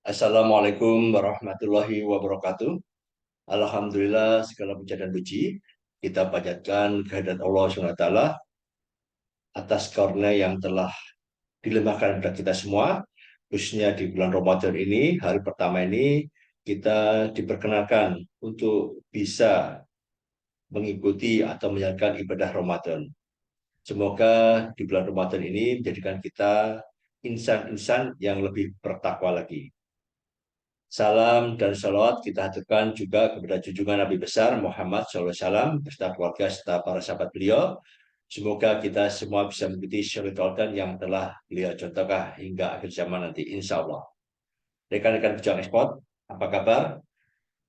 Assalamualaikum warahmatullahi wabarakatuh. Alhamdulillah segala puja dan puji kita panjatkan kehadirat Allah SWT atas karunia yang telah dilimpahkan kepada kita semua, khususnya di bulan Ramadan ini, hari pertama ini kita diperkenalkan untuk bisa mengikuti atau menjalankan ibadah Ramadan. Semoga di bulan Ramadan ini menjadikan kita insan-insan yang lebih bertakwa lagi. Salam dan salawat kita haturkan juga kepada junjungan Nabi besar Muhammad SAW beserta keluarga serta para sahabat beliau. Semoga kita semua bisa mengikuti syariat teladan yang telah beliau contohkan hingga akhir zaman nanti, insya Allah. Rekan-rekan pejuang ekspor, apa kabar?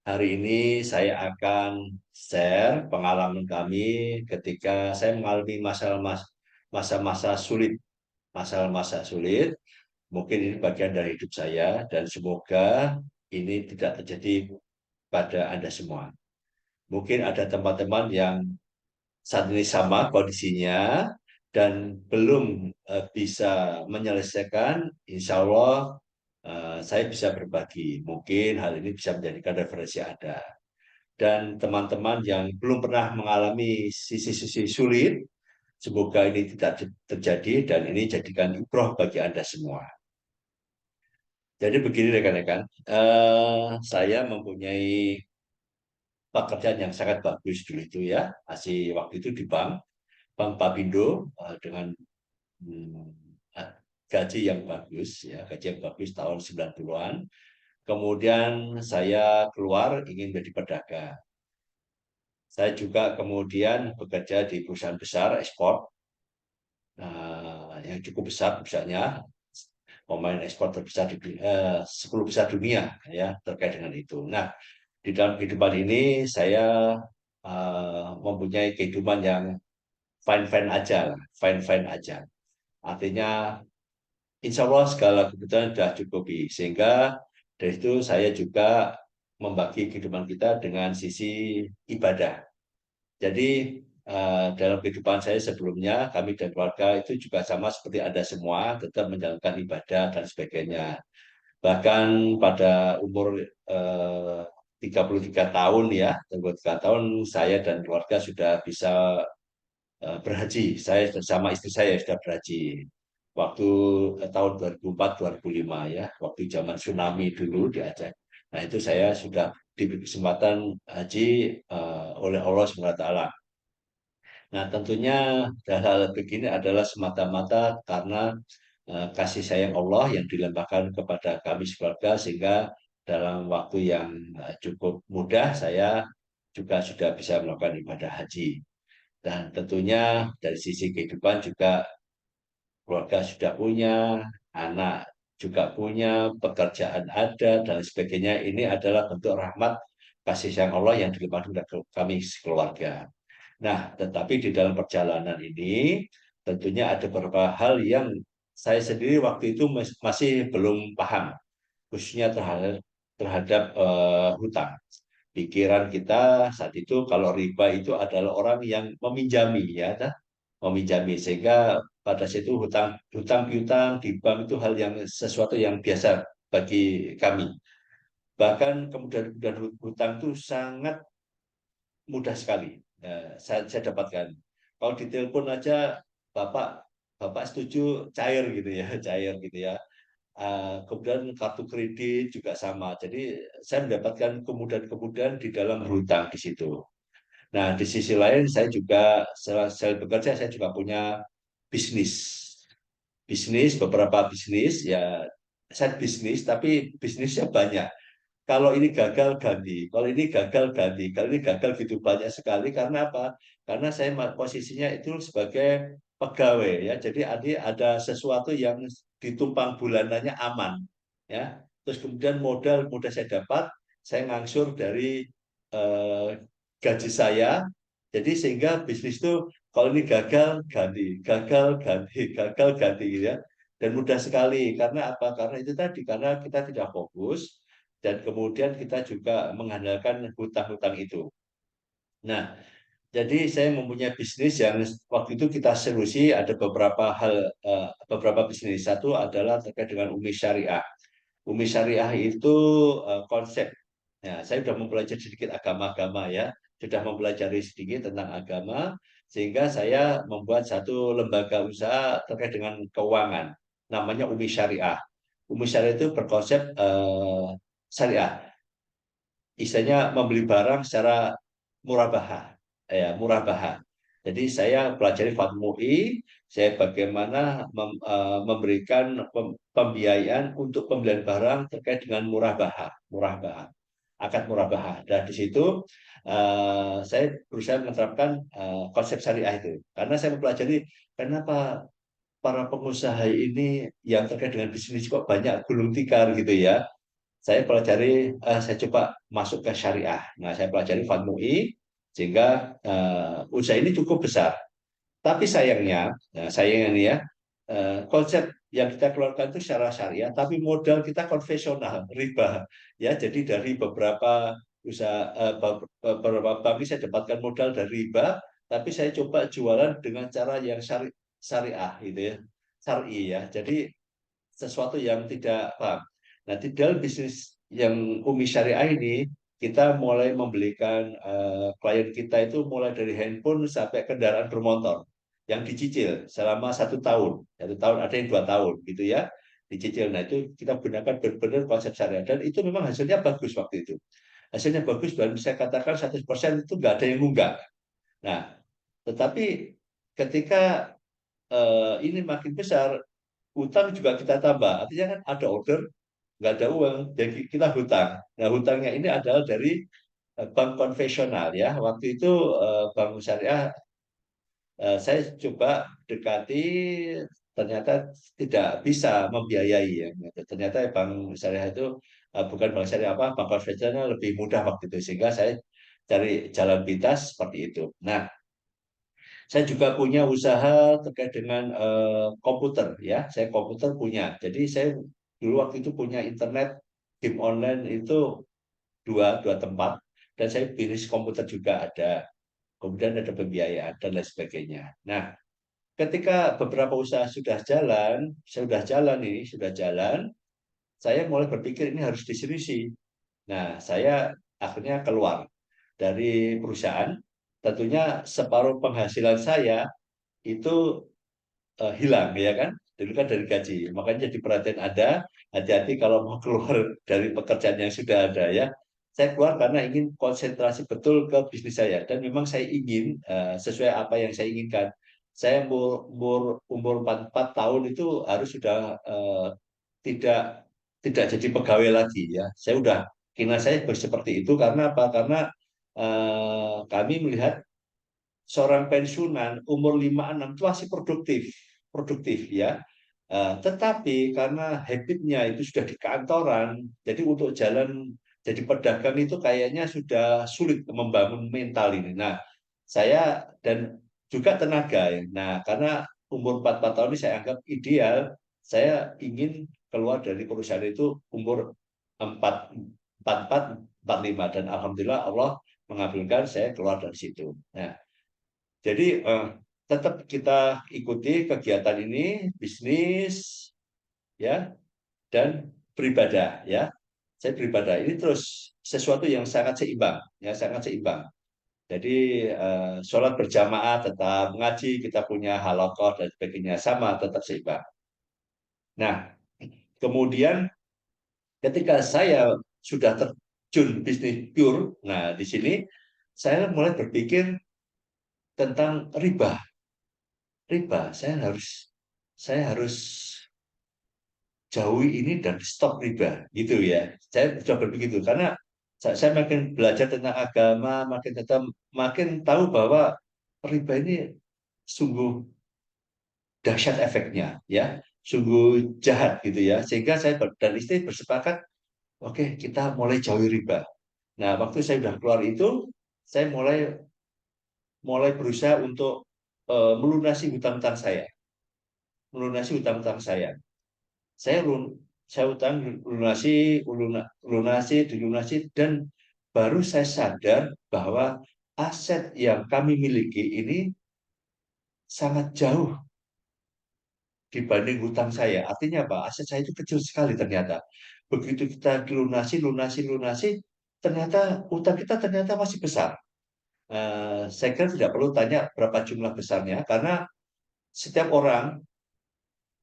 Hari ini saya akan share pengalaman kami ketika saya mengalami masa-masa sulit. Masa-masa sulit, mungkin ini bagian dari hidup saya dan semoga ini tidak terjadi pada Anda semua. Mungkin ada teman-teman yang saat ini sama kondisinya dan belum bisa menyelesaikan, insya Allah saya bisa berbagi. Mungkin hal ini bisa menjadikan referensi Anda. Dan teman-teman yang belum pernah mengalami sisi-sisi sulit, semoga ini tidak terjadi dan ini jadikan ibroh bagi Anda semua. Jadi begini rekan-rekan, saya mempunyai pekerjaan yang sangat bagus dulu itu ya, masih waktu itu di Bank Papindo dengan hmm, gaji yang bagus ya, gaji yang bagus tahun 90-an. Kemudian saya keluar ingin menjadi pedagang. Saya juga kemudian bekerja di perusahaan besar ekspor yang cukup besar misalnya pemain ekspor terbesar di 10 besar dunia ya terkait dengan itu. Nah, di dalam kehidupan ini saya mempunyai kehidupan yang fine-fine aja lah, fine-fine aja. Artinya insya Allah segala kebutuhan sudah cukupi. Sehingga dari itu saya juga membagi kehidupan kita dengan sisi ibadah. Jadi dalam kehidupan saya sebelumnya, kami dan keluarga itu juga sama seperti Anda semua, tetap menjalankan ibadah dan sebagainya. Bahkan pada umur 33 tahun ya, 33 tahun saya dan keluarga sudah bisa berhaji. Saya sama istri saya sudah berhaji. Waktu tahun 2004-2005 ya, waktu zaman tsunami dulu di Aceh. Nah itu saya sudah diberi kesempatan haji oleh Allah SWT. Nah tentunya hal-hal begini adalah semata-mata karena kasih sayang Allah yang dilempahkan kepada kami sekeluarga sehingga dalam waktu yang cukup mudah saya juga sudah bisa melakukan ibadah haji. Dan tentunya dari sisi kehidupan juga keluarga sudah punya, anak juga punya, pekerjaan ada, dan sebagainya. Ini adalah bentuk rahmat kasih sayang Allah yang dilimpahkan kepada kami sekeluarga. Nah, tetapi di dalam perjalanan ini tentunya ada beberapa hal yang saya sendiri waktu itu masih belum paham, khususnya terhadap hutang. Pikiran kita saat itu kalau riba itu adalah orang yang meminjami ya, meminjami sehingga pada situ hutang hutang piutang di bank itu hal yang sesuatu yang biasa bagi kami. Bahkan kemudian hutang itu sangat mudah sekali. Saya dapatkan. Kalau ditelepon aja, Bapak Bapak setuju cair gitu ya, cair gitu ya. Kemudian kartu kredit juga sama. Jadi saya mendapatkan kemudahan-kemudahan di dalam berhutang di situ. Nah, di sisi lain saya juga selain bekerja saya juga punya bisnis. Beberapa bisnis ya saya bisnis tapi bisnisnya banyak. Kalau ini gagal ganti, kalau ini gagal ganti, kalau ini gagal gitu banyak sekali. Karena apa? Karena saya posisinya itu sebagai pegawai ya. Jadi ada sesuatu yang ditumpang bulanannya aman ya. Terus kemudian modal mudah saya dapat, saya ngangsur dari eh, gaji saya. Jadi sehingga bisnis itu kalau ini gagal ganti, gagal ganti, gagal ganti gitu ya. Dan mudah sekali karena apa? Karena itu tadi karena kita tidak fokus dan kemudian kita juga mengandalkan hutang-hutang itu. Nah, jadi saya mempunyai bisnis yang waktu itu kita solusi ada beberapa hal, beberapa bisnis. Satu adalah terkait dengan umi syariah. Umi Syariah itu konsep. Ya, saya sudah mempelajari sedikit agama-agama ya, sudah mempelajari sedikit tentang agama, sehingga saya membuat satu lembaga usaha terkait dengan keuangan, namanya Umi Syariah. Umi Syariah itu berkonsep syariah, istilahnya membeli barang secara murah bahah, ya murah bahah. Jadi saya pelajari FATMUI, saya bagaimana memberikan pembiayaan untuk pembelian barang terkait dengan murah bahah, akad murah bahah. Dan di situ saya berusaha menerapkan konsep syariah itu, karena saya mempelajari kenapa para pengusaha ini yang terkait dengan bisnis kok banyak gulung tikar gitu ya. Saya pelajari, saya coba masuk ke syariah. Nah, saya pelajari FATMUI sehingga usaha ini cukup besar. Tapi sayangnya, nah sayangnya nih ya, konsep yang kita keluarkan itu secara syariah, tapi modal kita konvensional, riba. Ya, jadi dari beberapa usaha, beberapa bank ini saya dapatkan modal dari riba, tapi saya coba jualan dengan cara yang syariah, gitu ya, syari ya. Jadi sesuatu yang tidak paham. Nah, di dalam bisnis yang Umi Syariah ini, kita mulai membelikan klien kita itu mulai dari handphone sampai kendaraan bermotor yang dicicil selama 1 tahun. 1 tahun ada yang 2 tahun gitu ya, dicicil. Nah, itu kita gunakan benar-benar konsep syariah dan itu memang hasilnya bagus waktu itu. Hasilnya bagus dan saya katakan 100% itu nggak ada yang nunggak. Nah, tetapi ketika ini makin besar, utang juga kita tambah. Artinya kan ada order, nggak ada uang, jadi kita hutang. Nah, hutangnya ini adalah dari bank konvensional ya. Waktu itu bank syariah saya coba dekati, ternyata tidak bisa membiayai ya. Ternyata bank syariah itu bukan bank syariah apa, bank konvensional lebih mudah waktu itu, sehingga saya cari jalan pintas seperti itu. Nah, saya juga punya usaha terkait dengan komputer ya. Saya komputer punya. Jadi saya dulu waktu itu punya internet game online itu dua tempat dan saya bisnis komputer juga ada. Kemudian ada pembiayaan dan lain sebagainya. Nah, ketika beberapa usaha sudah jalan ini, sudah jalan, saya mulai berpikir ini harus diseriusi. Nah, saya akhirnya keluar dari perusahaan. Tentunya separuh penghasilan saya itu hilang ya kan, dulu kan dari gaji, makanya jadi perhatian ada, hati-hati kalau mau keluar dari pekerjaan yang sudah ada ya. Saya keluar karena ingin konsentrasi betul ke bisnis saya dan memang saya ingin sesuai apa yang saya inginkan. Saya umur 44 tahun itu harus sudah tidak tidak jadi pegawai lagi ya. Saya udah kina saya seperti itu karena apa? Karena kami melihat seorang pensiunan umur 56 itu masih produktif, produktif ya. Tetapi karena habitnya itu sudah di kantoran, jadi untuk jalan jadi pedagang itu kayaknya sudah sulit membangun mental ini. Nah, saya dan juga tenaga ya. Nah, karena umur 44 tahun ini saya anggap ideal, saya ingin keluar dari perusahaan itu umur 4 44 45 dan alhamdulillah Allah mengabulkan saya keluar dari situ. Nah, jadi tetap kita ikuti kegiatan ini, bisnis ya dan beribadah ya. Saya beribadah ini terus sesuatu yang sangat seimbang ya, sangat seimbang. Jadi sholat berjamaah tetap ngaji, kita punya halakoh dan sebagainya sama tetap seimbang. Nah, kemudian ketika saya sudah terjun bisnis pure, nah di sini saya mulai berpikir tentang riba. Riba, saya harus jauhi ini dan stop riba gitu ya. Saya coba begitu karena saya makin belajar tentang agama, makin tahu bahwa riba ini sungguh dahsyat efeknya ya, sungguh jahat gitu ya. Sehingga saya dan istri bersepakat, oke, kita mulai jauhi riba. Nah, waktu saya sudah keluar itu, saya mulai mulai berusaha untuk melunasi hutang-hutang saya, melunasi hutang-hutang saya. Saya saya utang lunasi dilunasi dan baru saya sadar bahwa aset yang kami miliki ini sangat jauh dibanding hutang saya. Artinya apa? Aset saya itu kecil sekali ternyata. Begitu kita lunasi, ternyata utang kita ternyata masih besar. Saya kira tidak perlu tanya berapa jumlah besarnya, karena setiap orang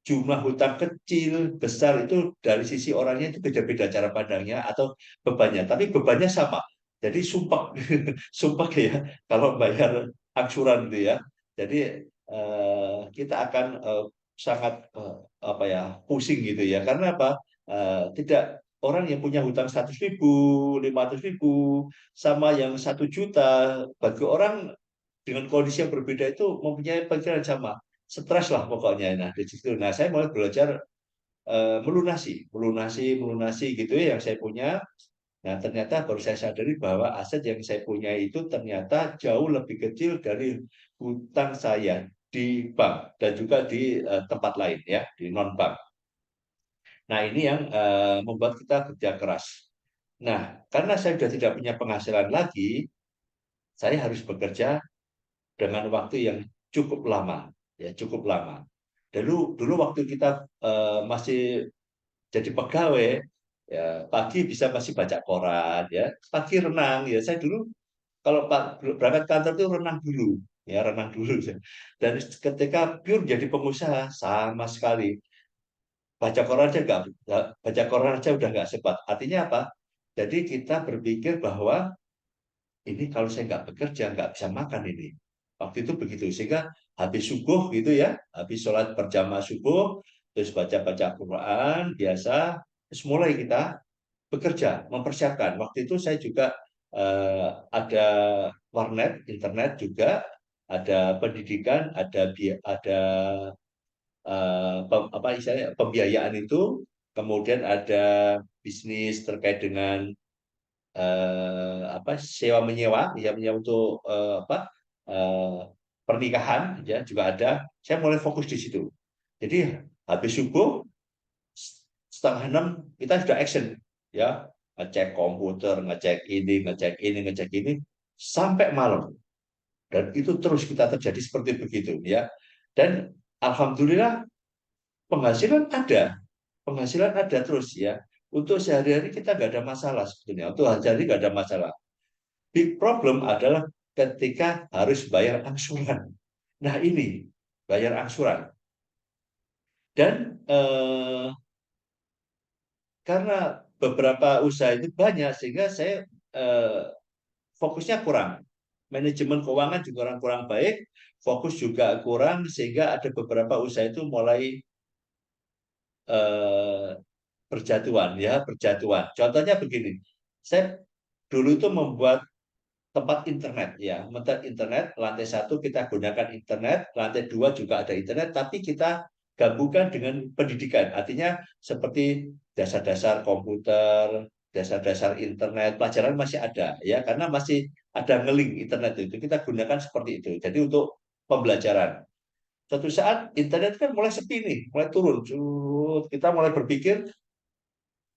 jumlah hutang kecil, besar itu dari sisi orangnya itu beda-beda cara pandangnya atau bebannya. Tapi bebannya sama. Jadi sumpah, sumpah ya kalau bayar angsuran itu ya. Jadi kita akan sangat apa ya pusing gitu ya. Karena apa? Tidak orang yang punya hutang 100.000, 500.000 sama yang 1 juta bagi orang dengan kondisi yang berbeda itu mempunyai pikiran sama, stres lah pokoknya. Nah di situ, nah saya mulai belajar melunasi gitu ya yang saya punya. Nah ternyata baru saya sadari bahwa aset yang saya punya itu ternyata jauh lebih kecil dari hutang saya di bank dan juga di tempat lain ya, di non bank. Nah ini yang membuat kita kerja keras. Nah karena saya sudah tidak punya penghasilan lagi, saya harus bekerja dengan waktu yang cukup lama, ya cukup lama. Dulu waktu kita masih jadi pegawai, ya pagi bisa masih baca koran, ya pagi renang, ya saya dulu kalau berangkat kantor itu renang dulu, ya renang dulu. Dan ketika pure jadi pengusaha sama sekali baca koran aja baca koran aja udah nggak sempat. Artinya apa? Jadi kita berpikir bahwa ini kalau saya nggak bekerja nggak bisa makan ini. Waktu itu begitu, sehingga habis subuh gitu ya, habis sholat berjamaah subuh, terus baca-baca Quran biasa, terus mulai kita bekerja, mempersiapkan. Waktu itu saya juga ada warnet, internet juga, ada pendidikan, ada apa istilahnya pembiayaan itu, kemudian ada bisnis terkait dengan apa sewa menyewa ya menyewa untuk apa eh, pernikahan ya juga ada. Saya mulai fokus di situ. Jadi habis subuh 5:30 kita sudah action ya, ngecek komputer, ngecek ini sampai malam, dan itu terus kita terjadi seperti begitu ya. Dan alhamdulillah penghasilan ada, penghasilan ada terus ya. Untuk sehari-hari kita nggak ada masalah sebetulnya. Untuk sehari-hari nggak ada masalah. Big problem adalah ketika harus bayar angsuran. Nah ini bayar angsuran, dan karena beberapa usaha itu banyak sehingga saya eh, fokusnya kurang. Manajemen keuangan juga kurang baik, fokus juga kurang sehingga ada beberapa usaha itu mulai eh, berjatuhan ya, berjatuhan. Contohnya begini, saya dulu itu membuat tempat internet ya, tempat internet lantai 1 kita gunakan internet, lantai 2 juga ada internet, tapi kita gabungkan dengan pendidikan, artinya seperti dasar-dasar komputer, dasar-dasar internet, pelajaran masih ada ya, karena masih ada ngeling internet itu kita gunakan seperti itu. Jadi untuk pembelajaran. Suatu saat internet kan mulai sepi nih, mulai turun. Kita mulai berpikir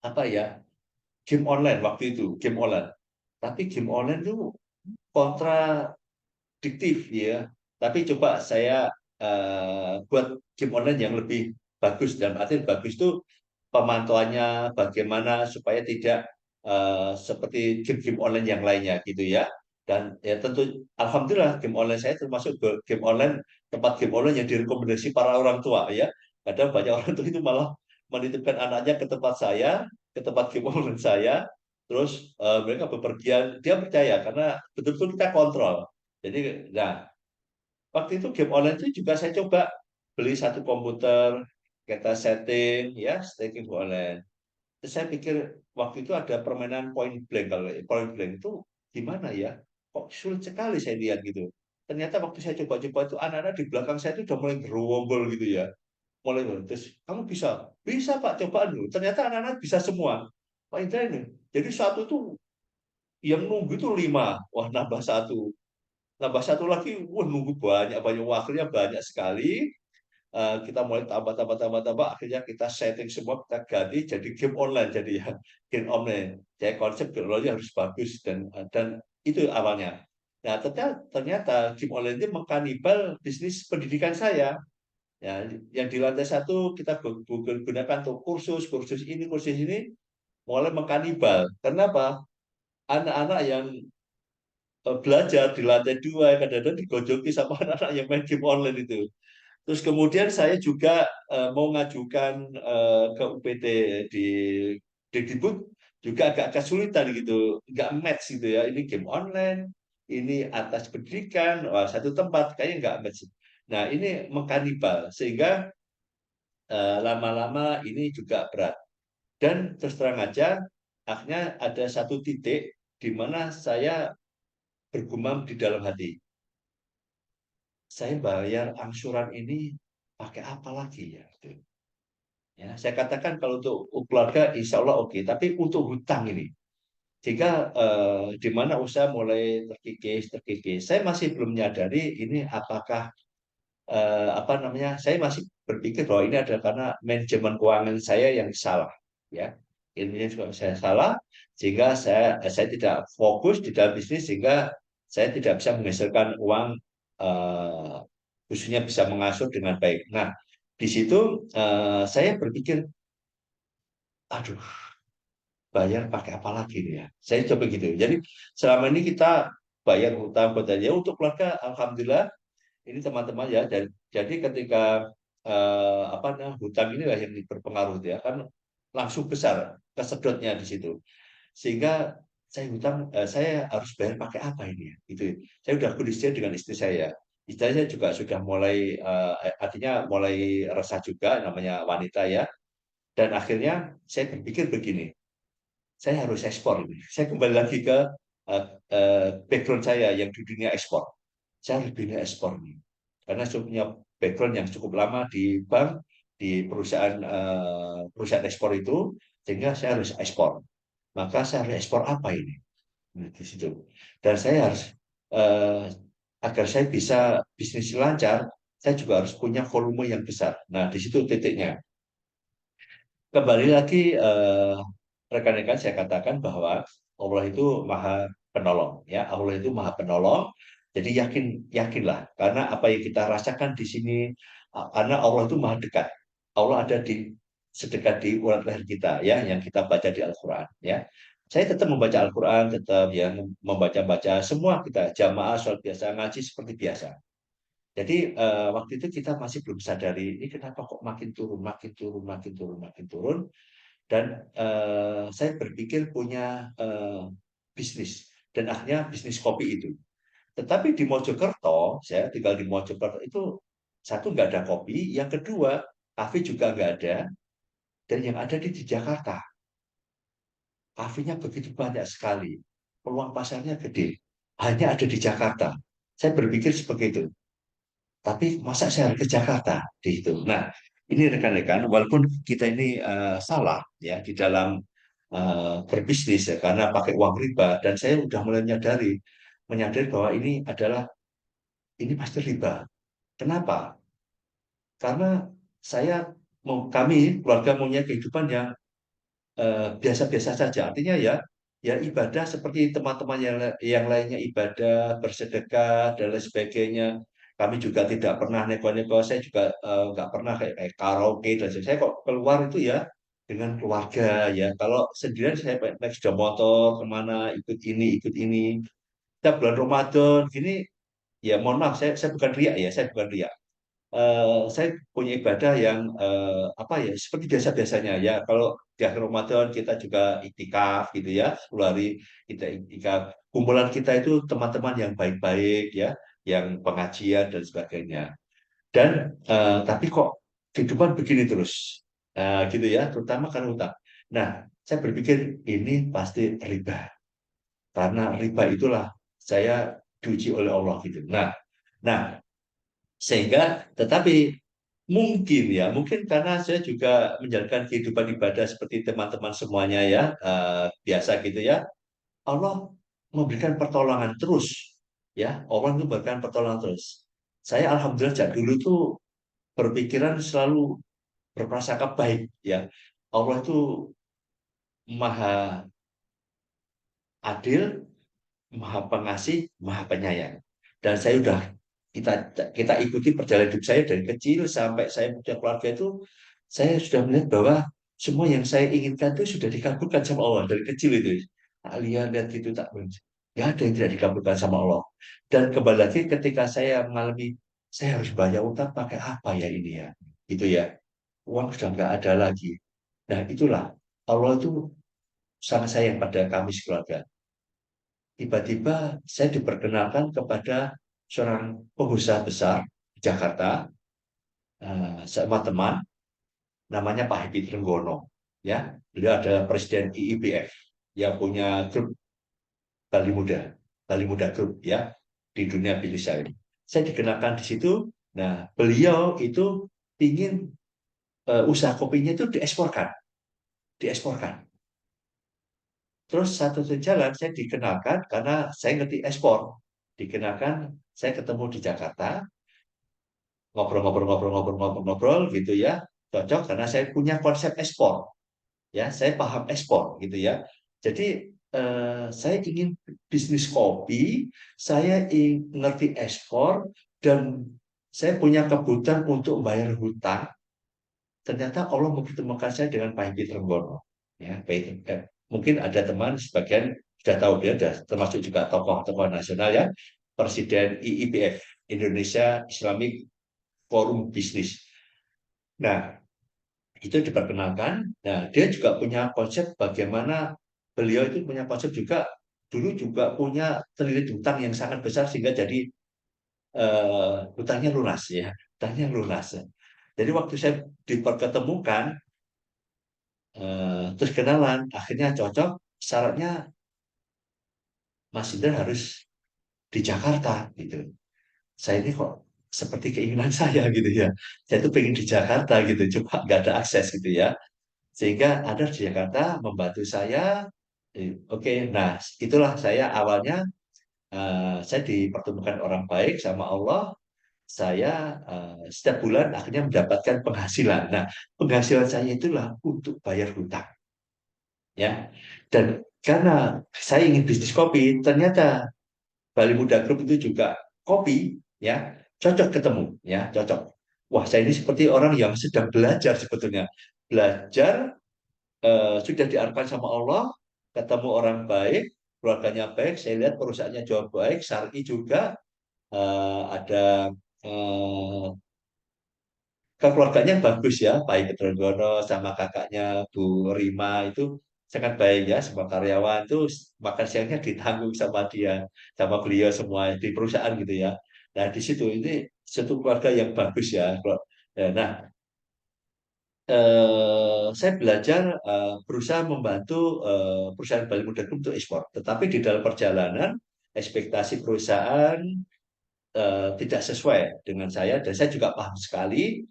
apa ya, game online waktu itu, game online. Tapi game online itu kontra diktif ya. Tapi coba saya buat game online yang lebih bagus, dan artinya bagus itu pemantauannya bagaimana supaya tidak seperti game-game online yang lainnya gitu ya. Dan ya tentu alhamdulillah game online saya termasuk game online, tempat game online yang direkomendasi para orang tua ya. Kadang banyak orang tua itu malah menitipkan anaknya ke tempat saya, ke tempat game online saya, terus mereka bepergian, dia percaya karena betul-betul kita kontrol. Jadi, nah, waktu itu game online itu juga saya coba beli satu komputer, kita setting ya, setting online. Terus saya pikir waktu itu ada permainan point blank. Kalau point blank itu gimana ya? Kok sulit sekali saya lihat gitu. Ternyata waktu saya coba-coba itu anak-anak di belakang saya itu udah mulai gerombol gitu ya. Mulai terus kamu bisa, bisa Pak cobaan dulu. Ternyata anak-anak bisa semua. Pak Indra ini. Jadi satu itu yang nunggu itu 5, wah nambah satu. Nambah satu lagi, wah nunggu banyak, banyak waktunya banyak sekali. Kita mulai tambah, akhirnya kita setting semua, kita ganti jadi game online, jadi ya game online. Jadi konsep game online harus bagus, dan itu awalnya. Nah ternyata game online itu mengkanibal bisnis pendidikan saya. Ya, yang di lantai 1 kita gunakan untuk kursus, kursus ini, mulai mengkanibal. Kenapa? Anak-anak yang belajar di lantai dua kadang-kadang digojoki sama anak-anak yang main game online itu. Terus kemudian saya juga mau ngajukan ke UPT di Dikdikbud juga agak kesulitan gitu, nggak match gitu ya. Ini game online, ini atas pendidikan, wah, satu tempat kayaknya nggak match. Nah ini mengkanibal sehingga lama-lama ini juga berat. Dan terus terang aja, akhirnya ada satu titik di mana saya bergumam di dalam hati. Saya bayar angsuran ini pakai apa lagi ya? Gitu. Ya, saya katakan kalau untuk keluarga insya Allah oke, tapi untuk hutang ini, jika di mana usaha mulai terkikis, terkikis, saya masih belum menyadari ini apakah apa namanya, saya masih berpikir bahwa ini adalah karena manajemen keuangan saya yang salah, ya. Ini juga saya salah, sehingga saya tidak fokus di dalam bisnis, sehingga saya tidak bisa menghasilkan uang, eh, khususnya bisa mengasuh dengan baik. Nah, di situ saya berpikir, aduh, bayar pakai apa lagi nih ya? Saya coba gitu. Jadi selama ini kita bayar hutang ya untuk keluarga, alhamdulillah ini teman-teman ya. Jadi ketika apa namanya hutang inilah yang berpengaruh ya kan langsung besar kesedotnya di situ. Sehingga saya harus bayar pakai apa ini ya? Gitu. Saya udah kondisinya dengan istri saya. Istri saya juga sudah mulai artinya mulai resah juga namanya wanita ya. Dan akhirnya saya berpikir begini, saya harus ekspor ini. Saya kembali lagi ke background saya yang di dunia ekspor. Saya harus dunia ekspor ini. Karena saya punya background yang cukup lama di bank, di perusahaan perusahaan ekspor itu, sehingga saya harus ekspor. Maka saya harus ekspor apa ini? Nah, di situ. Dan saya harus eh, agar saya bisa bisnis lancar, saya juga harus punya volume yang besar. Nah, di situ titiknya. Kembali lagi rekan-rekan saya katakan bahwa Allah itu maha penolong ya Allah itu maha penolong jadi yakinlah karena apa yang kita rasakan di sini karena Allah itu maha dekat Allah ada di sedekat di urat leher kita ya yang kita baca di Al-Quran ya saya tetap membaca Al-Quran tetap yang membaca-baca semua kita jamaah sholat biasa ngaji seperti biasa jadi waktu itu kita masih belum sadari ini kenapa kok makin turun, makin turun, makin turun, makin turun. Dan saya berpikir punya bisnis dan akhirnya bisnis kopi itu. Tetapi di Mojokerto, saya tinggal di Mojokerto itu satu nggak ada kopi, yang kedua kafe juga nggak ada, dan yang ada di Jakarta. Kafenya begitu banyak sekali, peluang pasarnya gede, hanya ada di Jakarta. Saya berpikir seperti itu. Tapi masa saya harus ke Jakarta di itu. Nah, ini rekan-rekan, walaupun kita ini salah ya di dalam berbisnis ya, karena pakai uang riba dan saya sudah mulai menyadari bahwa ini adalah ini pasti riba. Kenapa? Karena saya kami keluarga punya kehidupan yang biasa-biasa saja. Artinya ya ya ibadah seperti teman-teman yang lainnya ibadah, bersedekah dan lain sebagainya. Kami juga tidak pernah neko-neko. Saya juga nggak pernah kayak karaoke dan sebagainya. Saya kok keluar itu ya dengan keluarga ya. Kalau sendirian saya naik sepeda motor kemana ikut ini. Kita bulan Ramadan gini ya mohon maaf saya bukan riak ya saya bukan riak saya punya ibadah yang apa ya seperti biasa-biasanya ya. Kalau di akhir Ramadan kita juga iktikaf gitu ya, 10 hari kita iktikaf. Kumpulan kita itu teman-teman yang baik-baik ya, yang pengajian dan sebagainya. Dan tapi kok kehidupan begini terus, gitu ya, terutama karena utang. Nah, saya berpikir ini pasti riba, karena riba itulah saya diuji oleh Allah gitu. Nah, sehingga tetapi mungkin karena saya juga menjalankan kehidupan ibadah seperti teman-teman semuanya ya biasa gitu ya Allah memberikan pertolongan terus ya Allah itu memberikan pertolongan terus saya alhamdulillah sejak dulu tuh berpikiran selalu berprasangka baik ya Allah itu maha adil maha pengasih maha penyayang dan saya udah kita kita ikuti perjalanan hidup saya dari kecil sampai saya punya keluarga itu saya sudah melihat bahwa semua yang saya inginkan itu sudah dikabulkan sama Allah dari kecil itu. Tak lihat gitu tak nggak ada yang tidak dikabulkan sama Allah. Dan kembali lagi ketika saya mengalami saya harus bayar utang pakai apa ya ini ya, gitu ya. Uang sudah nggak ada lagi. Nah itulah Allah itu sangat sayang pada kami sekeluarga. Tiba-tiba saya diperkenalkan kepada seorang pengusaha besar di Jakarta, sama teman namanya Pak Happy Trenggono. Ya, beliau adalah Presiden IIBF yang punya grup Bali Muda, Bali Muda Group ya di dunia bisnis saya. Saya dikenalkan di situ. Nah, beliau itu ingin usaha kopinya itu dieksporkan, dieksporkan. Terus satu jalan saya dikenalkan karena saya ngerti ekspor. Dikenalkan, saya ketemu di Jakarta, ngobrol-ngobrol gitu ya, cocok karena saya punya konsep ekspor. Ya saya paham ekspor gitu ya, jadi saya ingin bisnis kopi, saya ngerti ekspor, dan saya punya kebutuhan untuk bayar hutang. Ternyata Allah mempertemukan saya dengan Pak Hedi Trenggono ya. Mungkin ada teman sebagian sudah tahu, dia sudah termasuk juga tokoh-tokoh nasional ya, Presiden IIBF, Indonesia Islamic Forum Business. Nah, itu diperkenalkan. Nah, dia juga punya konsep bagaimana beliau itu punya konsep juga, dulu juga punya terlilit hutang yang sangat besar sehingga jadi hutangnya lunas ya, hutangnya lunas. Jadi waktu saya diperketemukan, terus kenalan, akhirnya cocok. Syaratnya Mas Indra harus di Jakarta gitu. Saya ini kok seperti keinginan saya gitu ya. Saya tuh pengen di Jakarta gitu, cuma nggak ada akses gitu ya. Sehingga ada di Jakarta membantu saya. Oke, nah itulah saya awalnya, saya dipertemukan orang baik sama Allah. Saya setiap bulan akhirnya mendapatkan penghasilan. Nah, penghasilan saya itulah untuk bayar hutang, ya. Dan karena saya ingin bisnis kopi, ternyata Bali Muda Group itu juga kopi, ya, cocok ketemu, ya, cocok. Wah, saya ini seperti orang yang sedang belajar sebetulnya, belajar, sudah diarahkan sama Allah, ketemu orang baik, keluarganya baik, saya lihat perusahaannya jauh baik, syar'i juga, ada keluarganya bagus ya, Pak Iket Trenggono sama kakaknya Bu Rima itu sangat baik ya, semua karyawan itu makan siangnya ditanggung sama dia, sama beliau semua di perusahaan gitu ya. Nah di situ ini satu keluarga yang bagus ya. Nah, saya belajar, berusaha membantu perusahaan Bali Muda Group untuk ekspor. Tetapi di dalam perjalanan ekspektasi perusahaan tidak sesuai dengan saya, dan saya juga paham sekali.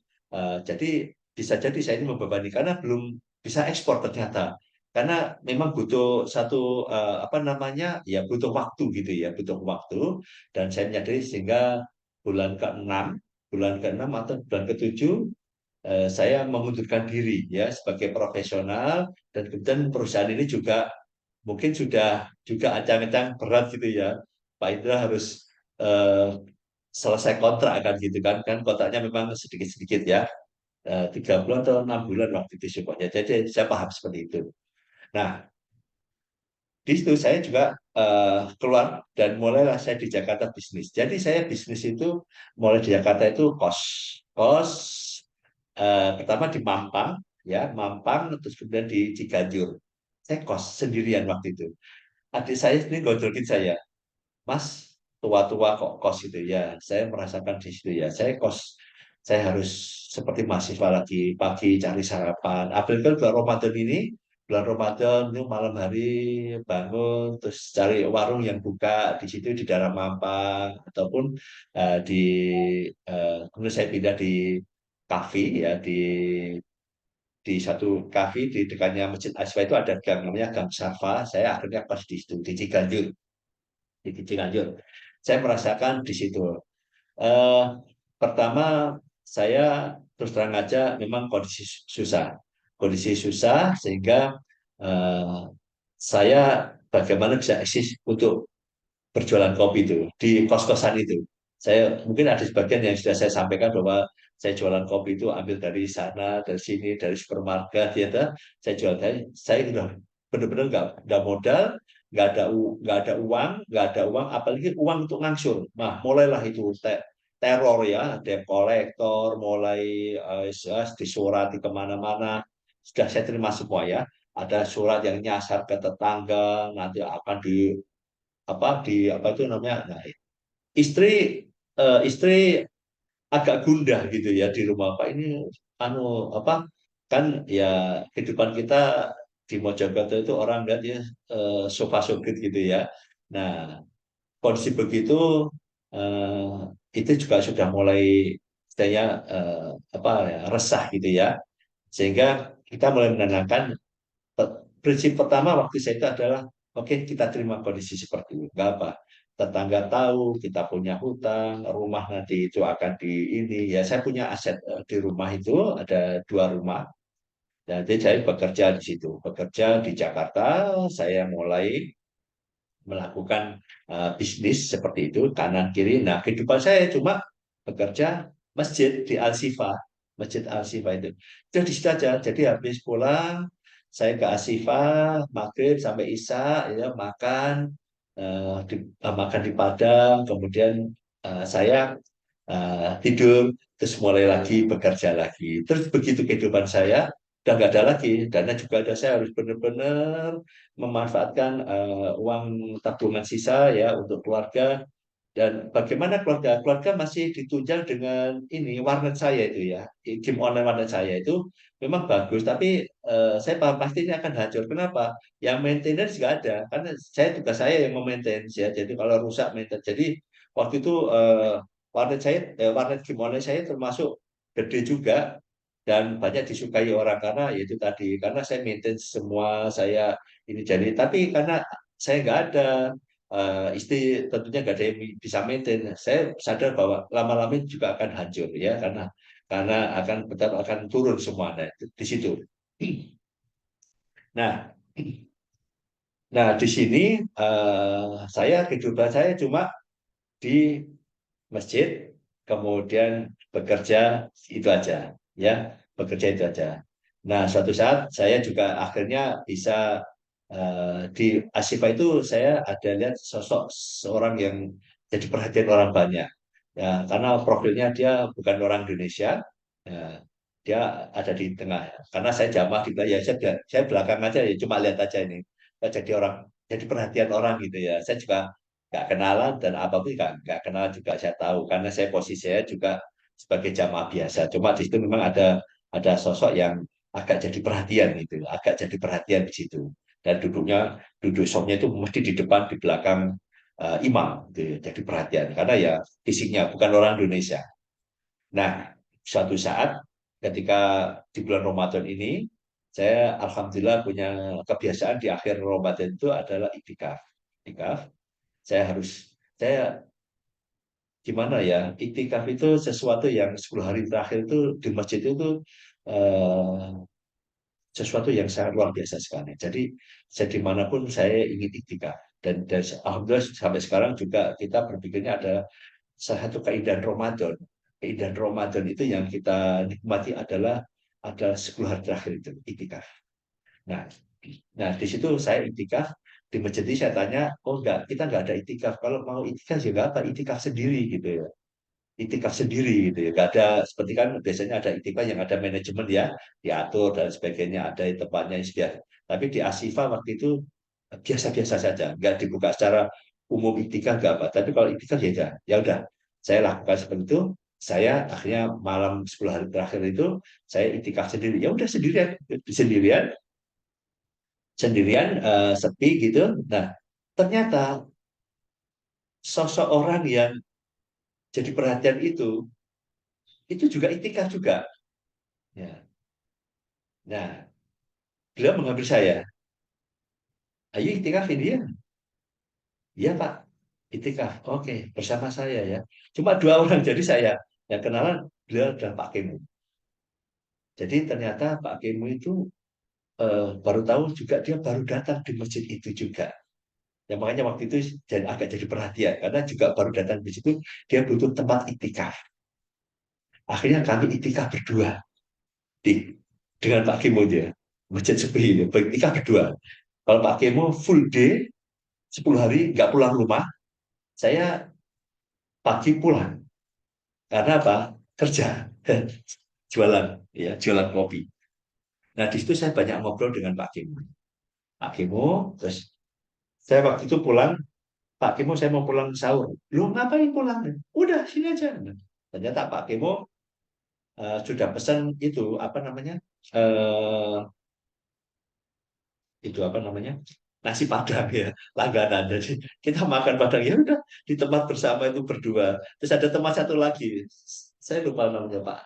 Jadi bisa jadi saya ini membebani karena belum bisa ekspor ternyata. Karena memang butuh satu, apa namanya ya, butuh waktu gitu ya, butuh waktu. Dan saya menyadari sehingga bulan ke-6, bulan ke-6 atau bulan ke-7, saya mengundurkan diri ya sebagai profesional, dan kemudian perusahaan ini juga mungkin sudah juga ancang-ancang berat gitu ya. Pak Indra harus eh, selesai kontrak kan gitu kan, kan kontraknya memang sedikit-sedikit ya, 3 bulan atau 6 bulan waktu itu supaya, jadi saya paham seperti itu. Nah di situ saya juga keluar dan mulailah saya di Jakarta bisnis. Jadi saya bisnis itu mulai di Jakarta itu kos, kos, pertama di Mampang ya, Mampang, terus kemudian di Ciganjur. Saya kos sendirian waktu itu. Adik saya sendiri gonjolkin saya, Mas, tua-tua kok kos itu ya. Saya merasakan di situ ya. Saya kos, saya harus seperti mahasiswa lagi, pagi cari sarapan. Apalagi kan bulan Ramadan ini, bulan Ramadan itu malam hari bangun, terus cari warung yang buka di situ di daerah Mampang, ataupun di, kemudian saya pindah di kafe ya, di satu kafe di dekatnya Masjid Aswa itu ada gang namanya Gang Safa. Saya akhirnya pas di situ di Ciganjur, di Ciganjur. Saya merasakan di situ. Eh, Pertama saya terus terang aja memang kondisi susah, kondisi susah sehingga eh, saya bagaimana bisa eksis untuk berjualan kopi itu di kos-kosan itu. Saya mungkin ada sebagian yang sudah saya sampaikan bahwa Saya jualan kopi itu ambil dari sana, dari sini, dari supermarket, ya dah. Saya jual, saya udah benar-benar nggak modal, nggak ada uang, apalagi uang untuk ngangsur. Nah, mulailah itu teror ya, debt collector, mulai disurati kemana-mana. Sudah saya terima semua ya. Ada surat yang nyasar ke tetangga, nanti akan di apa itu namanya. Nah, istri istri agak gundah gitu ya di rumah Pak ini anu apa kan ya kehidupan kita di Mojokerto itu orang lihat ya sofa sogit gitu ya. Nah, kondisi begitu itu juga sudah mulai saya apa ya resah gitu ya. Sehingga kita mulai menanamkan prinsip pertama waktu saya itu adalah oke, kita terima kondisi seperti itu. Enggak apa. Tetangga tahu kita punya hutang, rumah nanti itu akan di ini. Ya saya punya aset di rumah itu ada 2 rumah. Jadi saya bekerja di situ, bekerja di Jakarta. Saya mulai melakukan bisnis seperti itu kanan kiri. Nah, kehidupan saya cuma bekerja masjid di Al Sifa, masjid Al Sifa itu. Itu di situ aja. Jadi habis pulang saya ke Al Sifa maghrib sampai isya ya makan makan di Padang, kemudian saya tidur terus mulai lagi bekerja lagi. Terus begitu kehidupan saya udah nggak ada lagi, dana juga ada, saya harus benar-benar memanfaatkan uang tabungan sisa ya untuk keluarga. Dan bagaimana keluarga masih ditunjang dengan ini warnet saya itu ya, game online warnet saya itu memang bagus, tapi saya paham pasti ini akan hancur. Kenapa? Yang maintenance nggak ada, karena tugas saya yang memaintain ya. Jadi kalau rusak maintenance. Jadi waktu itu warnet game online saya termasuk gede juga dan banyak disukai orang karena yaitu tadi karena saya maintain semua saya ini. Jadi tapi karena saya nggak ada istri, tentunya nggak ada yang bisa maintain. Saya sadar bahwa lama-lama juga akan hancur ya karena akan betul akan turun semua. Nah, di situ. Nah, nah di sini saya kehidupan saya cuma di masjid, kemudian bekerja itu aja, ya bekerja itu aja. Nah, suatu saat saya juga akhirnya bisa di Asifa itu saya ada lihat sosok seorang yang jadi perhatian orang banyak. Ya, karena profilnya dia bukan orang Indonesia, ya, dia ada di tengah. Karena saya jamah di ya saya belakang aja ya cuma lihat aja ini. Jadi orang jadi perhatian orang gitu ya. Saya juga nggak kenalan dan apapun nggak kenal juga saya tahu karena saya posisi saya juga sebagai jamaah biasa. Cuma di situ memang ada sosok yang agak jadi perhatian gitu, agak jadi perhatian di situ. Dan duduk shopnya itu mesti di depan di belakang imam gitu, ya. Jadi perhatian karena ya fisiknya bukan orang Indonesia. Nah, suatu saat ketika di bulan Ramadan ini saya alhamdulillah punya kebiasaan di akhir Ramadan itu adalah iktikaf. Iktikaf saya gimana ya, iktikaf itu sesuatu yang 10 hari terakhir itu di masjid itu eh, sesuatu yang sangat luar biasa sekali. Jadi saya dimanapun saya ingin iktikaf dan alhamdulillah sampai sekarang juga kita berpikirnya ada salah satu keindahan Ramadan. Keindahan Ramadan itu yang kita nikmati adalah 10 hari terakhir itu iktikaf. Nah, nah di situ saya iktikaf di masjid ini saya tanya, oh enggak, kita enggak ada iktikaf. Kalau mau iktikaf juga apa? Iktikaf sendiri gitu ya. Iktikaf sendiri gitu ya. Enggak ada seperti kan biasanya ada iktikaf yang ada manajemen ya, diatur dan sebagainya, ada tempatnya yang sedia. Tapi di Asifa waktu itu biasa-biasa saja, enggak dibuka secara umum iktikaf enggak apa. Tapi kalau iktikaf ya udah, saya lakukan seperti itu. Saya akhirnya malam 10 hari terakhir itu saya iktikaf sendiri. Ya udah sendirian, sendirian sepi gitu. Nah, ternyata sosok orang yang jadi perhatian itu juga itikaf juga. Ya. Nah, beliau mengambil saya, ayo itikaf ini ya. Iya Pak, itikaf. Oke, bersama saya ya. Cuma 2 orang, jadi saya yang kenalan beliau adalah Pak Kemu. Jadi ternyata Pak Kemu itu baru tahu juga dia baru datang di masjid itu juga. Ya, makanya waktu itu agak jadi perhatian karena juga baru datang di situ dia butuh tempat itikaf. Akhirnya kami itikaf berdua di, dengan Pak Kemo dia. Masjid Sepi itu, itikaf berdua. Kalau Pak Kemo full day, 10 hari nggak pulang rumah, saya pagi pulang. Karena apa? Kerja, jualan, ya, jualan kopi. Nah, di situ saya banyak ngobrol dengan Pak Kemo. Pak Kemo, terus saya waktu itu pulang, Pak Kemo saya mau pulang sahur. Lu ngapain pulang? Udah, sini aja. Nah, ternyata Pak Kemo sudah pesan itu, apa namanya, eh, itu apa namanya, nasi Padang ya, langganan. Jadi kita makan Padang ya udah di tempat bersama itu berdua. Terus ada teman satu lagi, saya lupa namanya Pak,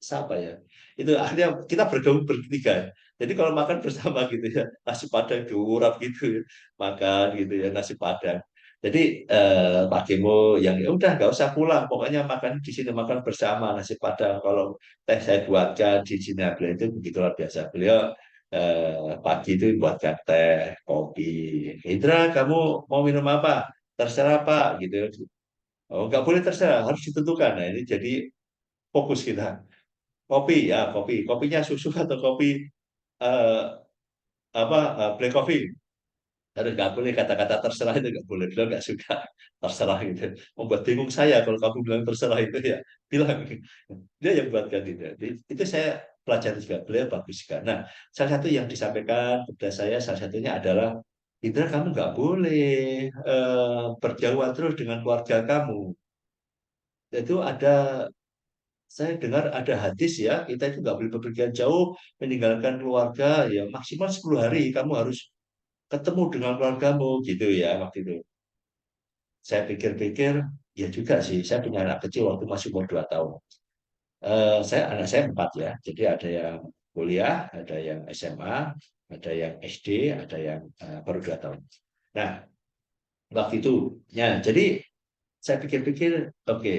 siapa ya, itu akhirnya kita bergabung bertiga. Jadi kalau makan bersama gitu ya, nasi Padang diurap gitu ya, makan gitu ya nasi Padang. Jadi Pak Gemo yang ya udah nggak usah pulang, pokoknya makan di sini, makan bersama nasi Padang. Kalau teh saya buatkan di sini, beliau itu begitu luar biasa. Beliau pagi itu buatkan teh, kopi. Indra, kamu mau minum apa? Terserah Pak, gitu. Oh, nggak boleh terserah, harus ditentukan. Nah, ini jadi fokus kita. Kopi, ya kopi. Kopinya susu atau kopi eh, apa black coffee? Harus nggak boleh kata-kata terserah itu nggak boleh. Beliau nggak suka terserah gitu. Membuat bingung saya kalau kamu bilang terserah itu ya bilang dia yang buatkan itu. Jadi, itu saya pelajari juga. Beliau bagus juga. Nah, salah satu yang disampaikan kepada saya salah satunya adalah Indra, kamu nggak boleh berjauhan terus dengan keluarga kamu. Itu ada, saya dengar ada hadis ya, kita itu nggak boleh bepergian jauh meninggalkan keluarga ya maksimal 10 hari kamu harus ketemu dengan keluargamu gitu ya waktu itu. Saya pikir-pikir, ya juga sih, saya punya anak kecil waktu masih umur 2 tahun. Anak saya 4 ya, jadi ada yang kuliah, ada yang SMA, ada yang SD, ada yang baru 2 tahun. Nah, waktu itu, ya, jadi saya pikir-pikir, oke,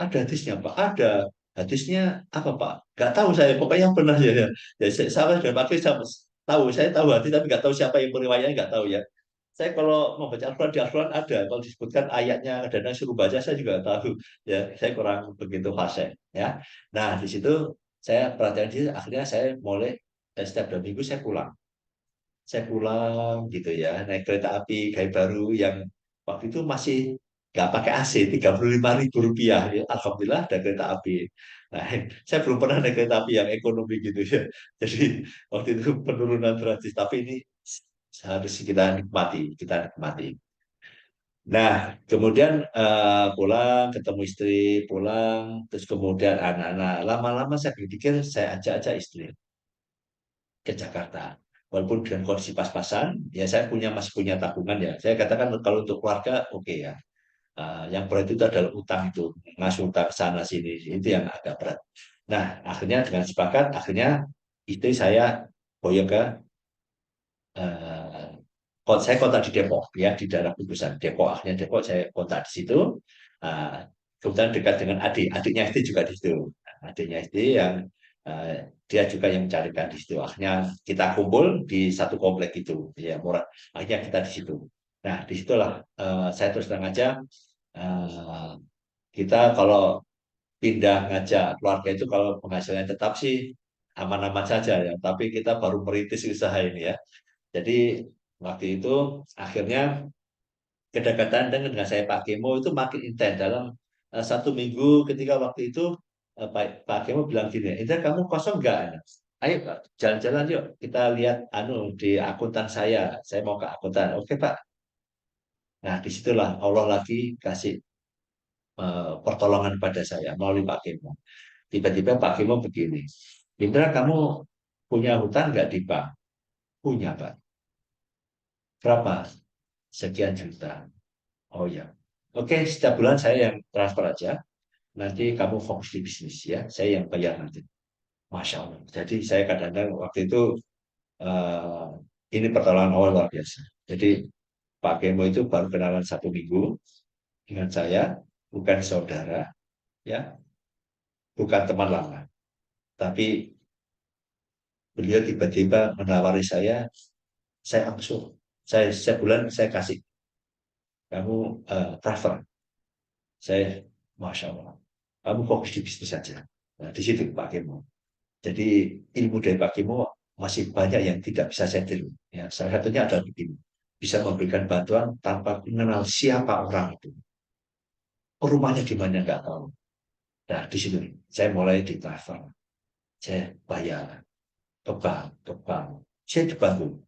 ada hadisnya Pak, ada hadisnya apa Pak? Gak tahu saya, pokoknya pernah ya. Ya, saya sudah pakai, saya tahu hadis, tapi nggak tahu siapa yang meriwayatnya, nggak tahu ya. Saya kalau membaca Al-Quran, di Al-Quran ada, kalau disebutkan ayatnya dan yang suruh baca, saya juga tahu. Ya, saya kurang begitu fasih. Ya, nah di situ saya perhatian di akhirnya saya mulai setiap 2 minggu saya pulang. Saya pulang gitu ya, naik kereta api kayak baru yang waktu itu masih nggak pakai AC, 35.000 rupiah ya. Alhamdulillah ada kereta api. Nah, saya belum pernah naik kereta api yang ekonomi gitu ya. Jadi waktu itu penurunan drastis, tapi ini harus kita nikmati, kita nikmati. Nah, kemudian pulang, ketemu istri, pulang, terus kemudian anak-anak. Lama-lama saya pikir saya ajak-ajak istri ke Jakarta. Walaupun dengan kondisi pas-pasan, ya saya masih punya tabungan ya. Saya katakan kalau untuk keluarga oke ya. Yang berat itu adalah utang itu, ngasuh utang sana sini itu yang agak berat. Nah, akhirnya dengan sepakat, akhirnya istri saya boyong ke eh, saya kontak di Depok ya, di daerah Kubusan Depok. Akhirnya Depok saya kontak di situ. Uh, Kebetulan dekat dengan adiknya istri juga di situ. Adiknya istri yang uh, dia juga yang mencarikan di situ. Akhirnya kita kumpul di satu komplek itu, ya murah. Akhirnya kita di situ. Nah, disitulah saya terus terang aja, uh, kita kalau pindah ngajak keluarga itu kalau penghasilannya tetap sih aman-aman saja ya. Tapi kita baru merintis usaha ini ya. Jadi waktu itu akhirnya kedekatan dengan saya Pak Kemo itu makin intens dalam 1 minggu. Ketika waktu itu Pak Kemo bilang gini, Indra kamu kosong nggak? Ayo Pak, jalan-jalan yuk kita lihat di akuntan saya mau ke akuntan. Oke Pak. Nah disitulah Allah lagi kasih pertolongan pada saya melalui Pak Kemo. Tiba-tiba Pak Kemo begini, Indra kamu punya hutang nggak di bank? Punya Pak. Berapa? Sekian juta. Oh ya. Oke, setiap bulan saya yang transfer aja. Nanti kamu fokus di bisnis ya. Saya yang bayar nanti. Masya Allah. Jadi saya kadang-kadang waktu itu eh, ini pertolongan awal luar biasa. Jadi Pak Kemo itu baru kenalan 1 minggu dengan saya, bukan saudara, ya, bukan teman lama. Tapi beliau tiba-tiba menawari saya langsung, sebulan saya kasih kamu transfer. Saya, Masya Allah, kamu fokus di bisnis saja. Nah, di situ Pak Kemo. Jadi ilmu dari Pak Kemo masih banyak yang tidak bisa saya tiru. Ya, salah satunya adalah begini, bisa memberikan bantuan tanpa mengenal siapa orang itu. Rumahnya di mana nggak tahu. Nah, di situ saya mulai ditelepon. Saya bayar ke bank, ke bank. Saya dibantu.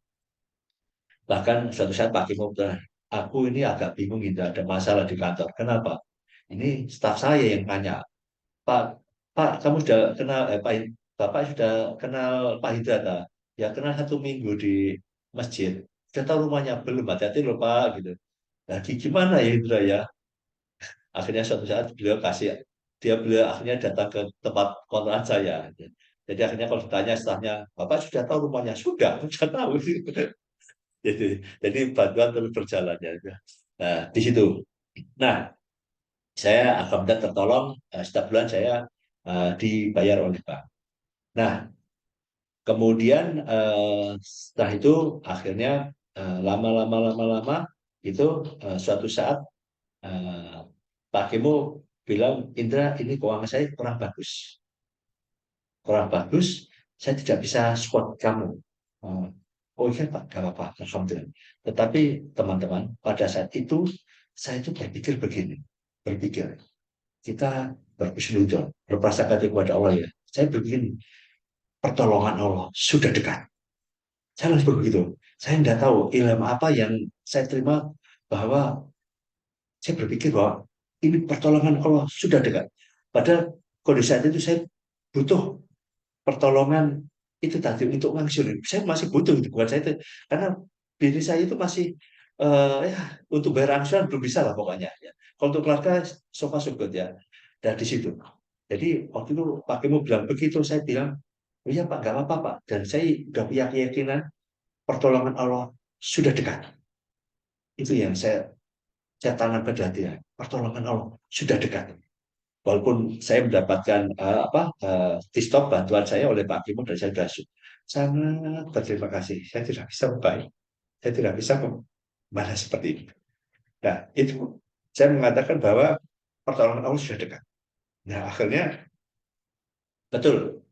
Bahkan suatu saat Pak Kimo bilang, aku ini agak bingung ini ada masalah di kantor. Kenapa? Ini staf saya yang tanya, Pak, Pak, kamu sudah kenal, Bapak sudah kenal Pak Hidra, tak? Ya kenal 1 minggu di masjid. Sudah tahu rumahnya belum? Hati-hati loh Pak, gitu. Nah, gimana ya Hidra ya? Akhirnya suatu saat beliau akhirnya datang ke tempat kontrakan saya. Jadi akhirnya kalau ditanya setelahnya, Bapak sudah tahu rumahnya? Sudah tahu. Jadi bantuan terus berjalan ya. Nah, di situ. Nah, saya alhamdulillah tertolong setiap bulan saya dibayar oleh bank. Nah, kemudian setelah itu akhirnya lama-lama itu suatu saat eh, Pak Kemo bilang, Indra ini keuangan saya kurang bagus, saya tidak bisa support kamu. Eh, oh iya Pak, gak apa-apa, alhamdulillah. Tetapi teman-teman, pada saat itu saya itu berpikir begini, berpikir kita berhusnuzon, berprasangka kepada Allah ya. Saya berpikir pertolongan Allah sudah dekat. Saya langsung begitu. Saya tidak tahu ilmu apa yang saya terima bahwa saya berpikir bahwa ini pertolongan Allah sudah dekat. Padahal kondisi saat itu saya butuh pertolongan itu tadi untuk ngangsur. Saya masih butuh itu bukan saya itu karena diri saya itu masih ya untuk bayar angsuran belum bisa lah pokoknya. Ya. Kalau untuk keluarga so far so good ya. Dan di situ. Jadi waktu itu Pak Kimo bilang begitu, saya bilang, oh iya Pak, nggak apa-apa Pak. Dan saya sudah punya keyakinan pertolongan Allah sudah dekat. Itu yang saya tanam pada hati ya. Pertolongan Allah sudah dekat. Walaupun saya mendapatkan stop bantuan saya oleh Pak Kimo dan saya sudah sangat berterima kasih. Saya tidak bisa baik, saya tidak bisa membalas seperti ini. Nah, itu saya mengatakan bahwa pertolongan Allah sudah dekat. Nah, akhirnya betul.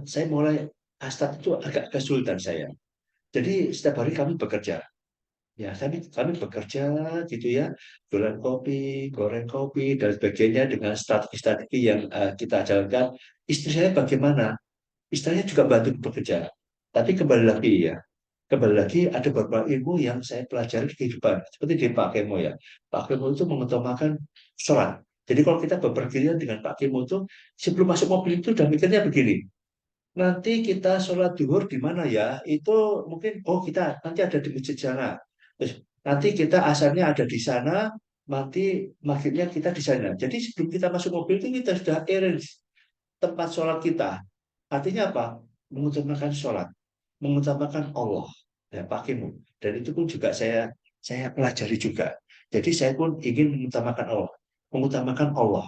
Saya mulai start itu agak kesulitan saya. Jadi setiap hari kami bekerja. Ya, kami bekerja gitu ya, jualan kopi, goreng kopi, dan sebagainya dengan strategi-strategi yang kita jalankan. Istri saya bagaimana? Istrinya juga bantu bekerja. Tapi kembali lagi ada beberapa ilmu yang saya pelajari di kehidupan. Seperti di Pak Kemo ya. Pak Kemo itu mengutamakan sholat. Jadi kalau kita bepergian dengan Pak Kemo itu, sebelum masuk mobil itu udah mikirnya begini, nanti kita sholat duhur di mana ya? Itu mungkin, oh kita nanti ada di masjid sana. Terus nanti kita asarnya ada di sana, nanti maghribnya kita di sana. Jadi sebelum kita masuk mobil itu kita sudah arrange tempat sholat kita. Artinya apa? Mengutamakan sholat, mengutamakan Allah, ya pakimu. Dan itu pun juga saya pelajari juga. Jadi saya pun ingin mengutamakan Allah.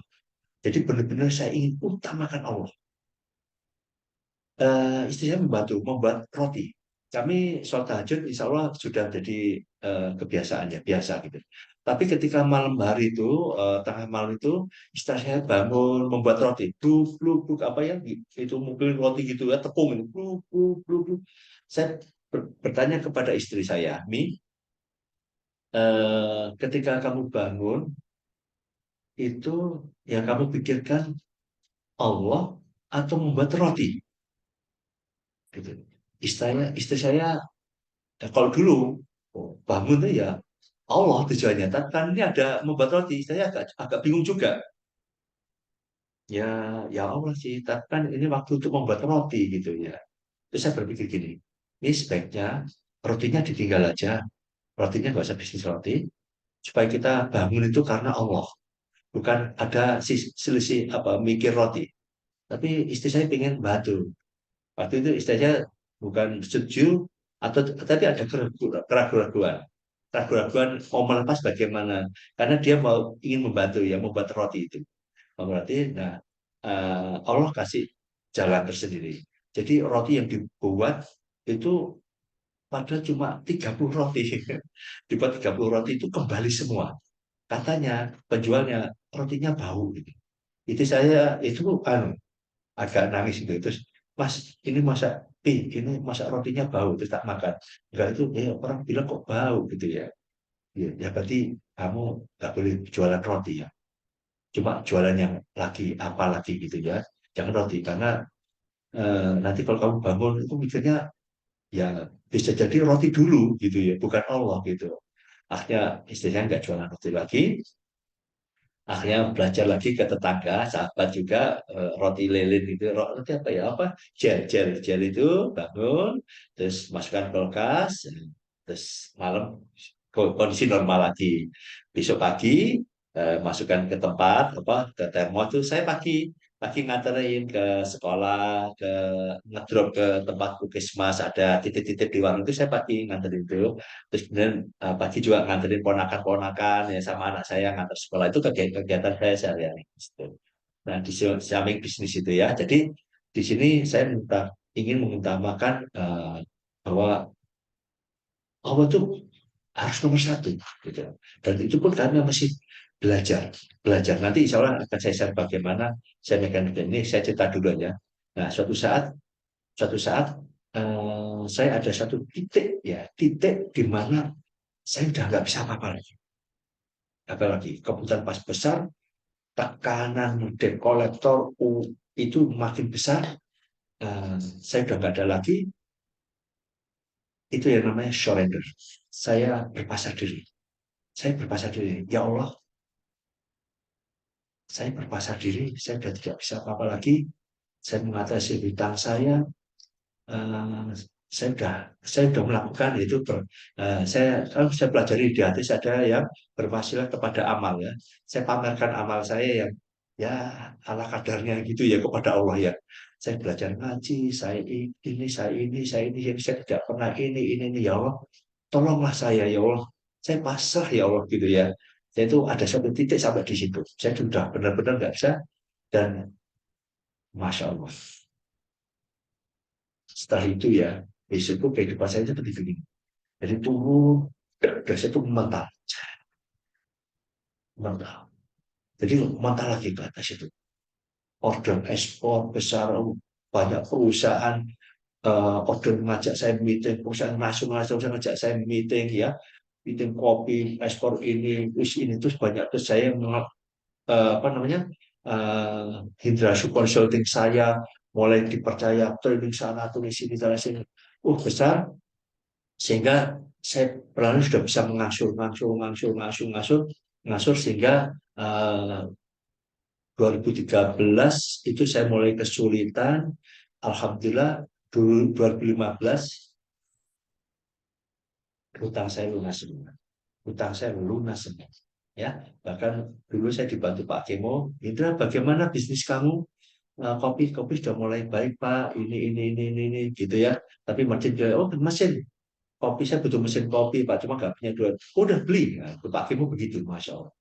Jadi benar-benar saya ingin utamakan Allah. Istri saya membantu membuat roti. Kami sholat tahajud, insya Allah sudah jadi kebiasaannya, biasa gitu. Tapi ketika malam hari itu, tengah malam itu, istri saya bangun membuat roti. Bluk, bluk, bluk, apa ya, itu mungkin roti gitu ya, tepung itu. Bluk, bluk, bluk, bluk. Saya bertanya kepada istri saya, Mi, ketika kamu bangun, itu yang kamu pikirkan Allah atau membuat roti? Gitu. Istri saya ya, kalau dulu bangun tuh ya Allah tujuannya. Tapi kan ini ada membuat roti, saya agak bingung juga. Ya, ya Allah sih. Tapi kan ini waktu untuk membuat roti gitu ya. Terus saya berpikir gini, ini sebaiknya rotinya ditinggal aja. Rotinya nggak usah bisnis roti. Supaya kita bangun itu karena Allah. Bukan ada selisih apa mikir roti. Tapi istri saya ingin bantu. Waktu itu istri saya bukan setuju atau tapi ada keraguan-keraguan. Keraguan mau melepas bagaimana? Karena dia ingin membantu ya membuat roti itu. Berarti, nah Allah kasih jalan tersendiri. Jadi roti yang dibuat itu padahal cuma 30 roti. Dibuat 30 roti itu kembali semua. Katanya penjualnya rotinya bau gitu. Itu saya itu agak nangis gitu. Terus, Mas, ini masak ini masak rotinya bau, terus tak makan. Enggak itu, orang bilang kok bau gitu ya. Ya berarti kamu nggak boleh jualan roti ya. Cuma jualan yang lagi apa lagi gitu ya. Jangan roti karena nanti kalau kamu bangun itu mikirnya ya bisa jadi roti dulu gitu ya, bukan Allah gitu. Akhirnya istilahnya nggak jualan roti lagi, akhirnya belajar lagi ke tetangga, sahabat juga roti lilin itu, roti apa ya, apa gel itu bangun, terus masukkan kulkas, terus malam kondisi normal lagi. Besok pagi masukkan ke tempat apa ke termos itu saya pagi pagi nganterin ke sekolah, ke ngedrop ke tempat puskesmas ada titik-titik di warung itu saya pagi nganterin itu. Terus kemudian pagi juga nganterin ponakan-ponakan ya sama anak saya ngantar sekolah itu kegiatan saya sehari-hari. Gitu. Nah di samping bisnis itu ya, jadi di sini saya ingin mengutamakan bahwa Allah tuh harus nomor satu gitu. Dan itu pun kami masih belajar belajar nanti insya Allah akan saya share bagaimana saya megang ini saya cerita dulu aja. Nah suatu saat saya ada satu titik ya titik di mana saya udah nggak bisa apa-apa lagi apalagi kebutuhan pas besar tekanan debt kolektor itu makin besar. Saya udah nggak ada lagi itu yang namanya surrender. Saya berpasrah diri. Saya berpasrah diri. Ya Allah, saya berpasrah diri. Saya sudah tidak bisa apa-apa lagi. Saya mengatasi hutang saya. Eh, saya sudah melakukan itu. Saya pelajari di hadis ada yang berwasilah kepada amal ya. Saya pamerkan amal saya yang ya ala kadarnya gitu ya kepada Allah ya. Saya belajar ngaji, saya ini, yang saya tidak pernah ini ya Allah. Tolonglah saya ya Allah. Saya pasrah ya Allah gitu ya. Saya itu ada satu titik sampai di situ. Saya sudah benar-benar nggak bisa dan masya Allah. Setelah itu ya besok kehidupan saya itu seperti ini. Jadi turun dan saya itu mental, mental. Jadi mental lagi ke atas itu. Order ekspor besar, banyak perusahaan order ngajak saya meeting, perusahaan nasional ngajak saya meeting ya, meeting kopi ekspor ini, terus banyak terus saya apa namanya Hindrasu Consulting saya mulai dipercaya training sana, tulis sini, sana sini, besar sehingga saya perlahan sudah bisa mengangsur sehingga eh, 2013 itu saya mulai kesulitan. Alhamdulillah dulu 2015 hutang saya lunas semua. Hutang saya lunas semua. Ya, bahkan dulu saya dibantu Pak Kemo, Indra, bagaimana bisnis kamu? Kopi sudah mulai baik Pak. Ini, gitu ya. Tapi mesin oh mesin kopi saya butuh mesin kopi Pak, cuma nggak punya duit. Oh, udah beli. Nah, Pak Kemo begitu, masya Allah.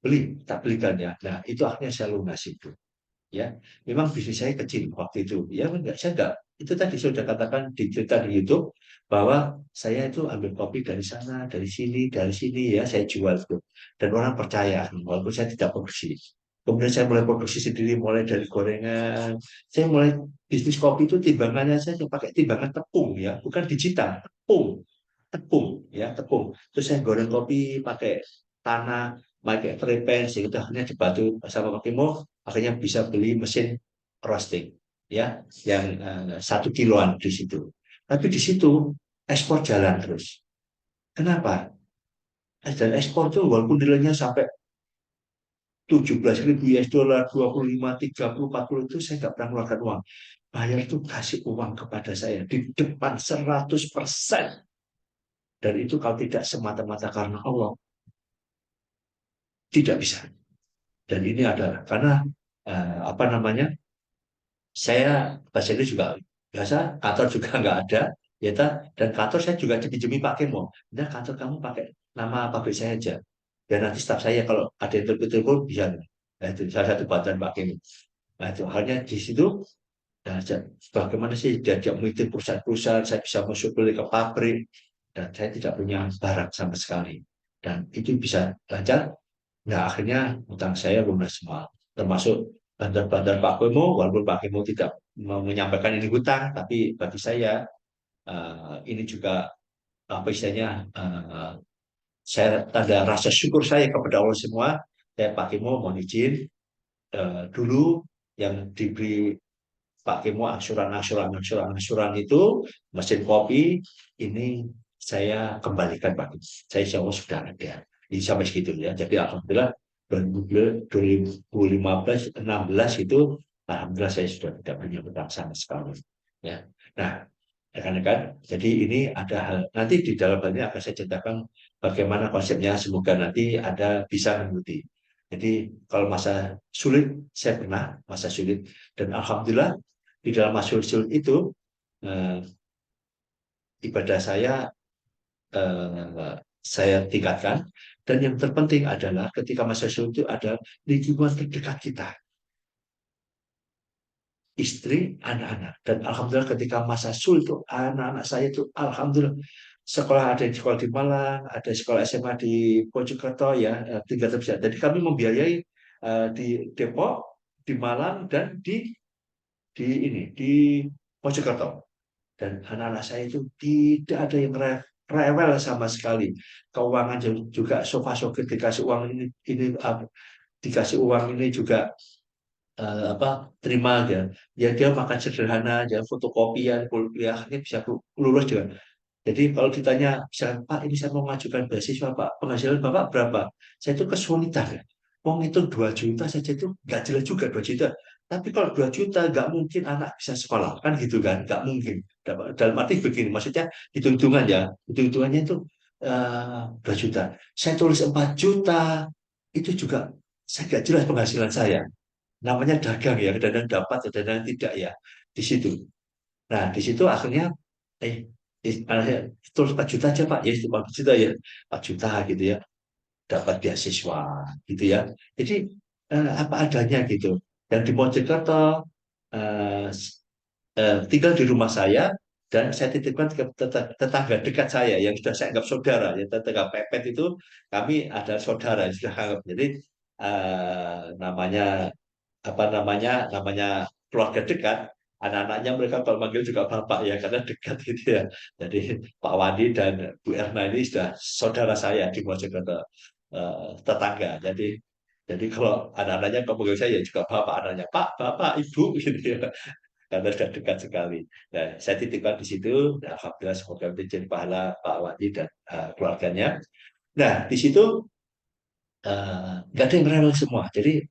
Beli, tak belikan ya. Nah, itu akhirnya saya lunas itu. Ya memang bisnis saya kecil waktu itu ya enggak saya enggak itu tadi sudah katakan di cerita di YouTube bahwa saya itu ambil kopi dari sini ya saya jual itu dan orang percaya walaupun saya tidak produksi. Kemudian saya mulai produksi sendiri mulai dari gorengan. Saya mulai bisnis kopi itu timbangannya saya pakai timbangan tepung ya bukan digital tepung tepung ya tepung terus saya goreng kopi pakai tanah pakai trepen sehingga akhirnya dibantu sama Pak Kimo akhirnya bisa beli mesin roasting ya yang 1 kiloan di situ tapi di situ ekspor jalan terus kenapa dan ekspor tuh walaupun nilainya sampai 17.000 US dollar 25 30 40 itu saya nggak pernah mengeluarkan uang bayar itu kasih uang kepada saya di depan 100% dan itu kalau tidak semata-mata karena Allah tidak bisa. Dan ini adalah karena apa namanya? Saya bahasa Inggris juga biasa, kantor juga nggak ada, ya ta? Dan kantor saya juga dipinjemi Pak Kemo. Nah, kantor kamu pakai nama pabrik saya aja. Dan nanti staf saya kalau ada yang telepon bisa. Nah, itu salah satu bantuan Pak Kemo. Nah, itu halnya di situ. Nah, bagaimana sih diajak meeting perusahaan-perusahaan, saya bisa masuk beli ke pabrik, dan saya tidak punya barang sama sekali. Dan itu bisa lancar. Nah, akhirnya utang saya lunas semua. termasuk bantuan-bantuan Pak Kemo, walaupun Pak Kemo tidak mau menyampaikan ini hutang, tapi bagi saya ini juga apa istilahnya, saya tanda rasa syukur saya kepada Allah semua. Saya Pak Kemo mohon izin, dulu yang diberi Pak Kemo angsuran itu mesin kopi ini saya kembalikan Pak Kemo. Saya insya Allah sudah ada. Ini sampai segitu ya. Jadi alhamdulillah 2015, 16 itu alhamdulillah saya sudah tidak punya hutang sama sekali. Ya. Nah, rekan-rekan, jadi ini ada hal nanti di dalam hal ini akan saya ceritakan bagaimana konsepnya. Semoga nanti ada bisa mengikuti. Jadi kalau masa sulit, saya pernah masa sulit dan alhamdulillah di dalam masa sulit itu eh, ibadah saya tingkatkan dan yang terpenting adalah ketika masa sulit itu ada lingkungan terdekat kita, istri, anak-anak. Dan alhamdulillah ketika masa sulit itu anak-anak saya itu alhamdulillah sekolah, ada yang sekolah di Malang, ada sekolah SMA di Mojokerto ya, tinggal terpisah. Jadi kami membiayai di Depok, di Malang dan di Mojokerto. Dan anak-anak saya itu tidak ada yang rewel sama sekali. Keuangan juga sofa-sofa dikasih uang ini dikasih uang ini juga apa terima aja. Ya dia makan sederhana aja, fotokopian, kuliah ini bisa lulus juga. Jadi kalau ditanya, misalnya, Pak, ini saya mau mengajukan beasiswa, Pak, penghasilan Bapak berapa? Saya itu kesulitan ya. Mau ngitung 2 juta saja itu nggak jelas juga 2 juta. Tapi kalau 2 juta nggak mungkin anak bisa sekolah, kan gitu kan? Nggak mungkin. Dalam arti begini, maksudnya hitung-hitungan ya. Hitung-hitungannya itu 2 juta. Saya tulis 4 juta, itu juga saya nggak jelas penghasilan saya. Namanya dagang ya, kadang-kadang dapat, kadang-kadang tidak ya. Di situ. Nah, di situ akhirnya eh akhirnya terus 4 juta aja Pak, ya 4 juta ya, 4 juta gitu ya, dapat beasiswa gitu ya. Jadi apa adanya gitu. Dan di Mojokerto eh, tinggal di rumah saya dan saya titipkan ke tetangga dekat saya yang sudah saya anggap saudara ya, tetangga pepet itu kami ada saudara yang sudah anggap. Jadi namanya apa namanya keluarga dekat, anak-anaknya mereka kalau manggil juga bapak ya karena dekat gitu ya. Jadi Pak Wandi dan Bu Erna ini sudah saudara saya di Mojokerto, tetangga. Jadi kalau anak-anaknya kalau manggil saya ya juga bapak, anaknya Pak, Bapak, Ibu gitu ya, karena sudah dekat sekali. Nah, saya titipkan di situ. Nah, alhamdulillah semoga menjadi pahala Pak Wandi dan keluarganya. Nah, di situ nggak ada yang rewel semua. Jadi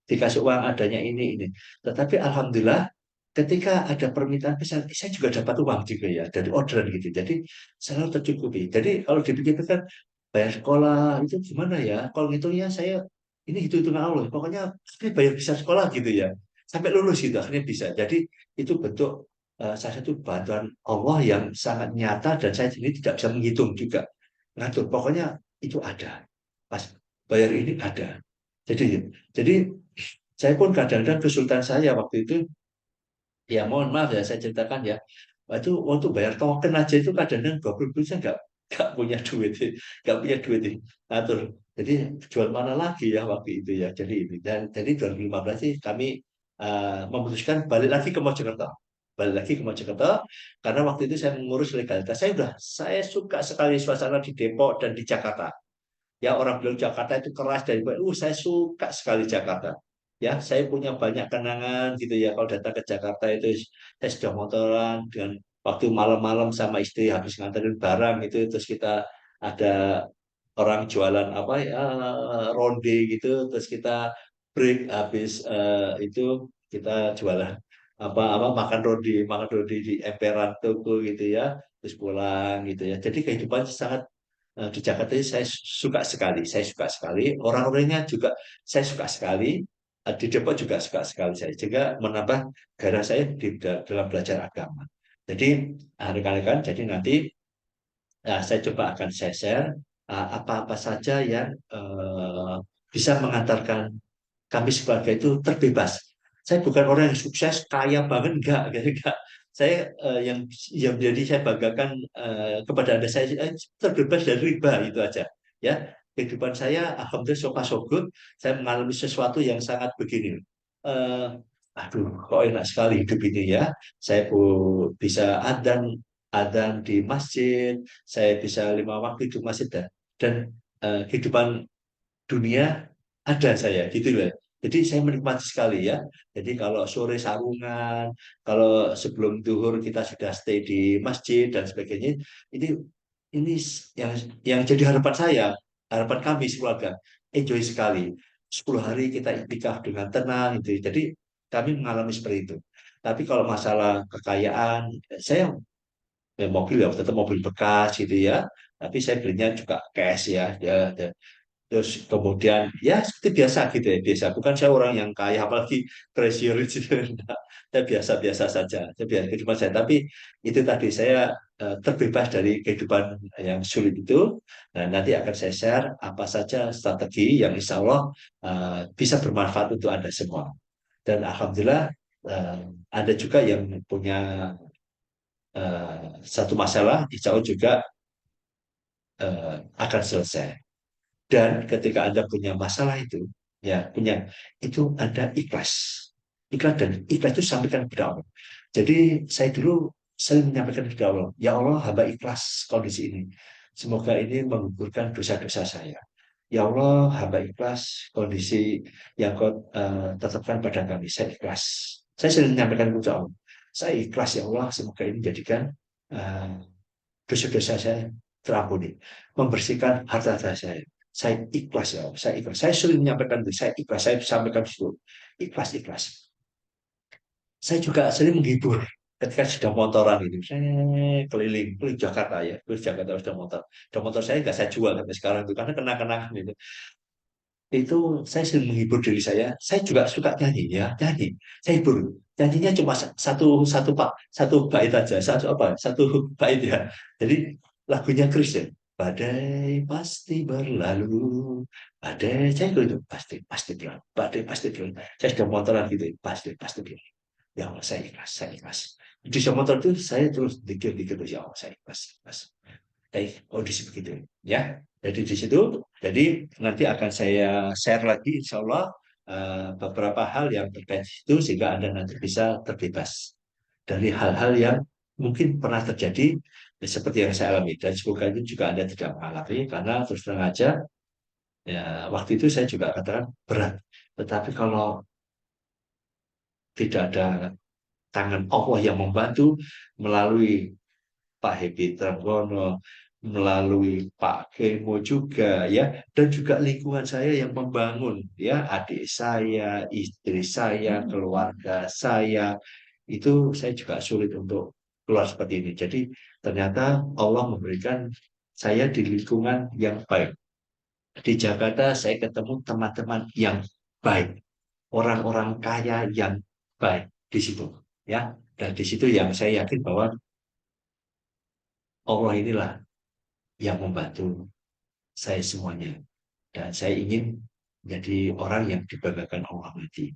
dikasih uang adanya ini. Tetapi alhamdulillah ketika ada permintaan besar, saya juga dapat uang juga ya dari orderan gitu. Jadi selalu tercukupi. Jadi kalau dipikirkan bayar sekolah itu gimana ya? Kalau ngitungnya saya ini hitung-hitungan Allah. Pokoknya saya bayar bisa sekolah gitu ya. Sampai lulus gitu akhirnya bisa. Jadi itu bentuk salah satu bantuan Allah yang sangat nyata dan saya sendiri tidak bisa menghitung juga. Ngatur. Pokoknya itu ada. Pas bayar ini ada. Jadi saya pun kadang-kadang kesulitan saya waktu itu, ya mohon maaf ya saya ceritakan ya, itu untuk bayar token aja itu kadang-kadang 20 ribu saya nggak punya duit, nggak punya duit atur. Jadi jual mana lagi ya waktu itu ya. Jadi ini dan jadi 2015 sih kami memutuskan balik lagi ke Mojokerto. Balik lagi ke Mojokerto karena waktu itu saya mengurus legalitas. Saya suka sekali suasana di Depok dan di Jakarta. Ya orang bilang Jakarta itu keras dari saya suka sekali Jakarta. Ya, saya punya banyak kenangan gitu ya. Kalau datang ke Jakarta itu saya sudah motoran dengan waktu malam-malam sama istri habis nganterin barang itu terus kita ada orang jualan apa ya ronde gitu terus kita break habis itu kita jualan apa apa makan ronde di emperan toko gitu ya terus pulang gitu ya jadi kehidupan sangat di Jakarta ini saya suka sekali orang-orangnya juga saya suka sekali di Depok juga suka sekali saya juga menambah gairah saya dalam belajar agama jadi rekan-rekan jadi nanti saya coba akan saya share apa-apa saja yang bisa mengantarkan kami sekeluarga itu terbebas. Saya bukan orang yang sukses, kaya banget, enggak, enggak. Saya yang jadi saya banggakan kepada Anda, saya terbebas dari riba itu aja. Ya, kehidupan saya alhamdulillah so far so good. Saya mengalami sesuatu yang sangat begini. Eh, aduh, kok enak sekali hidup ini ya. Saya bisa adzan di masjid, saya bisa 5 waktu di masjid dan kehidupan dunia ada saya gitu loh. Jadi saya menikmati sekali ya. Jadi kalau sore sarungan, kalau sebelum duhur kita sudah stay di masjid dan sebagainya, ini ini yang jadi harapan saya, harapan kami keluarga. Enjoy sekali. 10 hari kita iktikaf dengan tenang gitu. Jadi kami mengalami seperti itu. Tapi kalau masalah kekayaan, saya mobil ya tetap mobil bekas gitu ya. Tapi saya belinya juga cash ya. Ya, terus kemudian ya seperti biasa gitu ya, biasa. Bukan saya orang yang kaya apalagi crazy rich gitu. Enggak. Saya biasa-biasa saja. Saya biasa kehidupan saya. Tapi itu tadi saya terbebas dari kehidupan yang sulit itu. Nah, nanti akan saya share apa saja strategi yang insya Allah bisa bermanfaat untuk Anda semua. Dan alhamdulillah eh, ada juga yang punya satu masalah, insya Allah juga akan selesai. Dan ketika Anda punya masalah itu, ya punya itu Anda ikhlas. Ikhlas dan ikhlas itu sampaikan kepada Allah. Jadi saya dulu sering menyampaikan kepada Allah, ya Allah hamba ikhlas kondisi ini. Semoga ini menggugurkan dosa-dosa saya. Ya Allah hamba ikhlas kondisi yang kau tetapkan pada kami. Saya ikhlas. Saya sering menyampaikan kepada Allah. Saya ikhlas ya Allah, semoga ini menjadikan uh, dosa-dosa saya terampuni, membersihkan harta saya. Saya ikhlas ya, saya ikhlas. Saya sering menyampaikan itu, saya ikhlas, saya sampaikan itu. Ikhlas, ikhlas. Saya juga sering menghibur ketika sudah motoran itu. Saya keliling Jakarta ya, keliling Jakarta sudah motor. Sudah motor saya nggak saya jual sampai sekarang itu karena kena-kenangan itu. Itu saya sering menghibur diri saya. Saya juga suka nyanyi ya, nyanyi. Saya hibur. Nyanyinya cuma satu bait aja, satu bait ya. Jadi lagunya Christian. Badai pasti berlalu, badai saya itu pasti pasti berlalu, badai pasti berlalu. Saya sudah motoran gitu, pasti berlalu. Ya Allah, saya ikhlas, saya ikhlas. Di motor itu saya terus dikit-dikit ya Allah, saya ikhlas, ikhlas audisi begitu ya. Jadi di situ, jadi nanti akan saya share lagi insya Allah beberapa hal yang terkait itu sehingga Anda nanti bisa terbebas dari hal-hal yang mungkin pernah terjadi seperti yang saya alami dan semoga itu juga Anda tidak mengalami karena terus terang aja ya waktu itu saya juga katakan berat. Tetapi kalau tidak ada tangan Allah yang membantu melalui Pak Happy Trenggono, melalui Pak Kemo juga ya, dan juga lingkungan saya yang membangun ya, adik saya, istri saya, keluarga saya, itu saya juga sulit untuk keluar seperti ini. Jadi ternyata Allah memberikan saya di lingkungan yang baik. Di Jakarta saya ketemu teman-teman yang baik, orang-orang kaya yang baik di situ ya. Dan di situ yang saya yakin bahwa Allah inilah yang membantu saya semuanya. Dan saya ingin menjadi orang yang dibanggakan Allah nanti.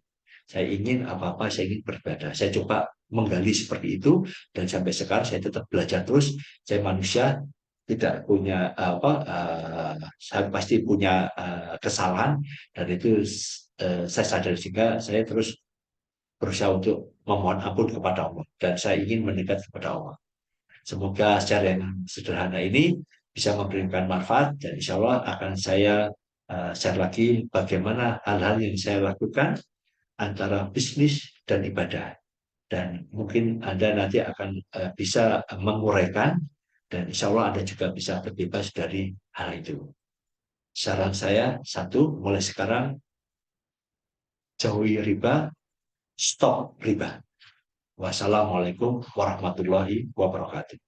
Saya ingin apa-apa, saya ingin beribadah. Saya coba menggali seperti itu dan sampai sekarang saya tetap belajar terus. Saya manusia tidak punya saya pasti punya kesalahan dan itu saya sadar sehingga saya terus berusaha untuk memohon ampun kepada Allah dan saya ingin mendekat kepada Allah. Semoga secara yang sederhana ini bisa memberikan manfaat dan insya Allah akan saya share lagi bagaimana hal-hal yang saya lakukan antara bisnis dan ibadah. Dan mungkin Anda nanti akan bisa menguraikan dan insya Allah Anda juga bisa terbebas dari hal itu. Saran saya, satu, mulai sekarang jauhi riba, stop riba. Wassalamualaikum warahmatullahi wabarakatuh.